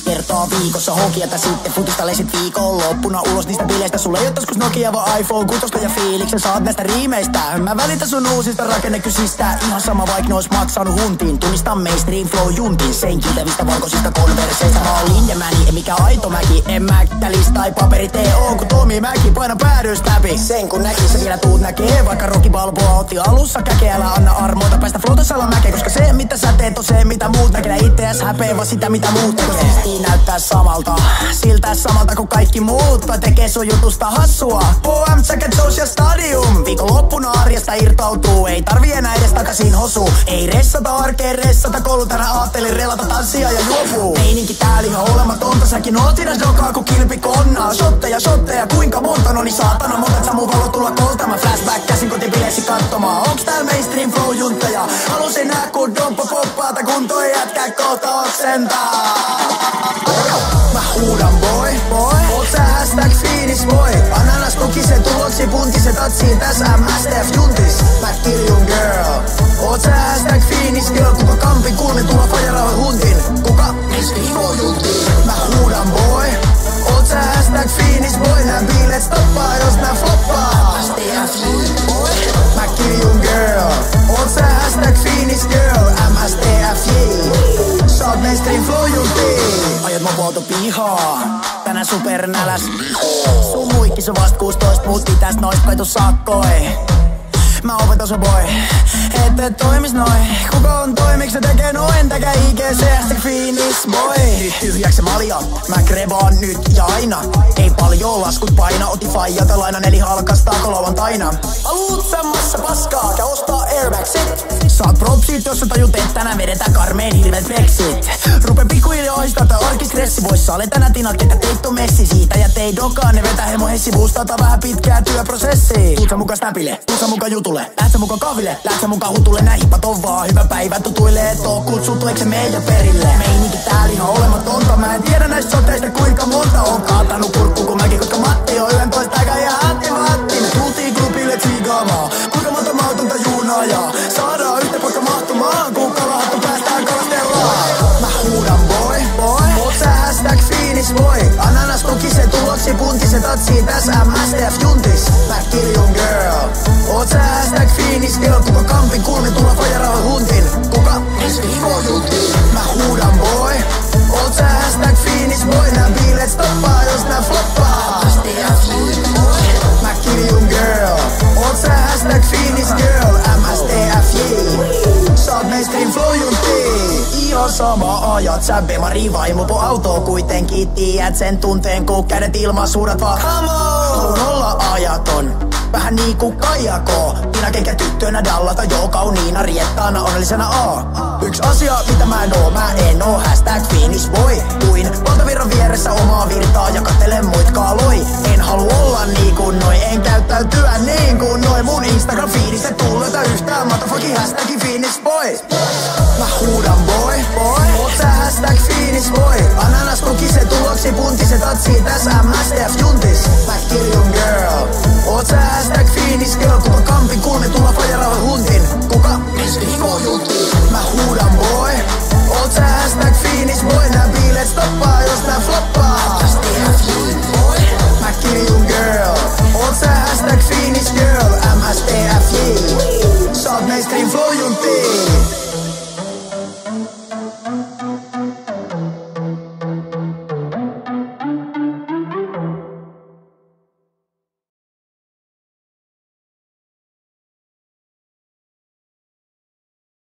Kertaa viikossa hokiata sitten futistaleisit viikonloppuna ulos niistä bileistä. Sulle ei oo taskus Nokia vaan iPhone 6 ja fiiliksen saat näistä riimeistä. Mä välitän sun uusista rakennekysistä. Ihan sama vaik ne ois maksanut huntiin. Tunnistan mainstream flow juntin. Sen kiiltävistä valkoisista konverseista. Mä oon linjamäni, en mikä aito mäki. En mäkkälis tai paperi T.O. kun Tomi Mäki paina päädystä läpi. Sen kun näki sä vielä tuut näkee. Vaikka Rocky Balboa otti alussa käkeä. Älä anna armoita päästä flotasalla mäkeen. Koska se mitä sä teet on se mitä muut näkee. Itseäs häpeä vaan sitä mitä muut tekee. Näyttää samalta, siltä samalta kuin kaikki muut. Tai tekee sun jutusta hassua. OM Jacket Social Stadium. Viikonloppuna arjesta irtautuu. Ei tarvi enää edes takaisin hosu. Ei ressata arkeen, ressata koulu. Tänään aattelin relata tanssia ja juopuu. Meininki täällä ihan olematonta. Säkin oot siinä jokaa kun kilpi konnaa. Shotteja, kuinka monta? Noni saatana, monta sä mun valo tulla kolta. Mä flashback käsin kotibileesi katsomaan. Onks täällä mainstream flow juntteja? Halusin nää kun dompa poppaata. Kun toi jätkä kohta oksentaa. Mä huudan boy, oot sä hashtag fiinis boy. Ananas kokisen tuloksi puntisen tatsiin täs MSTF juntis. Mä kiljun girl, oot sä hashtag fiinis girl. Kuka kampin kulmin tulla fajarauhan huntin. Kuka miski juntiin. Mä huudan boy, oot sä hashtag fiinis boy. Nää biilet stoppaa jos nää floppaa. MSTF boy. Mä kiljun girl, oot sä hashtag fiinis girl. MSTF sä oot mainstream flow juntiin. Ajat mä vuoto pihaa, tänään supernäläs. Sun muikkis on vast 16, mut tästä noist kaitu sakkoi. Mä opetan sun boy, ette toimis noin. Kuka on toimiks se tekee noin? Täkä IGC hashtag fiinis boy. Nyt tyhjäks malja, mä krebaan nyt ja aina. Ei paljon laskut paina, oti faijata lainan eli halkastaako lauantaina. Haluut sammassa paskaa, käy ostaa airbagsit. Saat propsit, jos sä tajut, et tänään vedetään karmeen hirveet flexit. Rupe pikkuhiljaa ohistaa tää arkistressi. Vois saale tänään tinat, ketä teit on messi. Siitä ja tei dokaan, ne vetää hemo hessi. Boostata vähän pitkää työprosessi. Tuut sä muka snapille, tuut sä muka jutulle. Läht sä muka kahville, läht sä muka hutulle. Nää hippat on vaan hyvä päivä tutuille. Et oo kutsuttu, eikö se meidän perille? Meininki täällä ihan olematonta. Mä en tiedä näistä soteista kuinka monta on kaatanut kurkku kun mäkin. Koska Matti on 11 aika ja Hatti. Me tultiin klubille tsiigaamaan. Kuinka monta mautonta juunaa ja saadaan yhtä poika mahtumaan. Kun kalahattu päästään kalastellaan. Mä huudan boy, oot sä hashtag fiinis boy. Ananas kokisen tuloksi puntisen tatsiin täs MSTF juntis. Mä kiljun girl, oot sä hashtag fiinis girl. Kuka kampin kulmin tulla fajarauhan huntin. Kuka miski juntiin. Mä huudan boy, oot sä hashtag fiinis boy. Nää biilet stoppaa jos nää floppaa. MSTF boy. Mä kiljun girl, oot sä hashtag fiinis girl. MSTF sä oot mainstream flow juntiin. Ihan sama ajat sä bemari vaimopo autoo kuitenkin. Tiedät sen tunteen kun kädet ilman suurat vaan. Haluun olla ajaton, vähän niinku Kaijako. Minä kenkä tyttönä dallata joo kauniina riettaana onnellisena Yks asia mitä mä en oo hashtag fiinis boy. Kuin valtavirran vieressä omaa virtaa ja kattelen muit kaaloi. En halua olla niinku noi, en käyttäytyä niin kuin noi. Mun Instagram fiinistä tulleta yhtään motherfucking hashtag fiinis boy. Mä huudan boy, oot sä hashtag fiinis boy. Ananas kokisen tuloksi puntisen tatsiin täs MSTF juntis.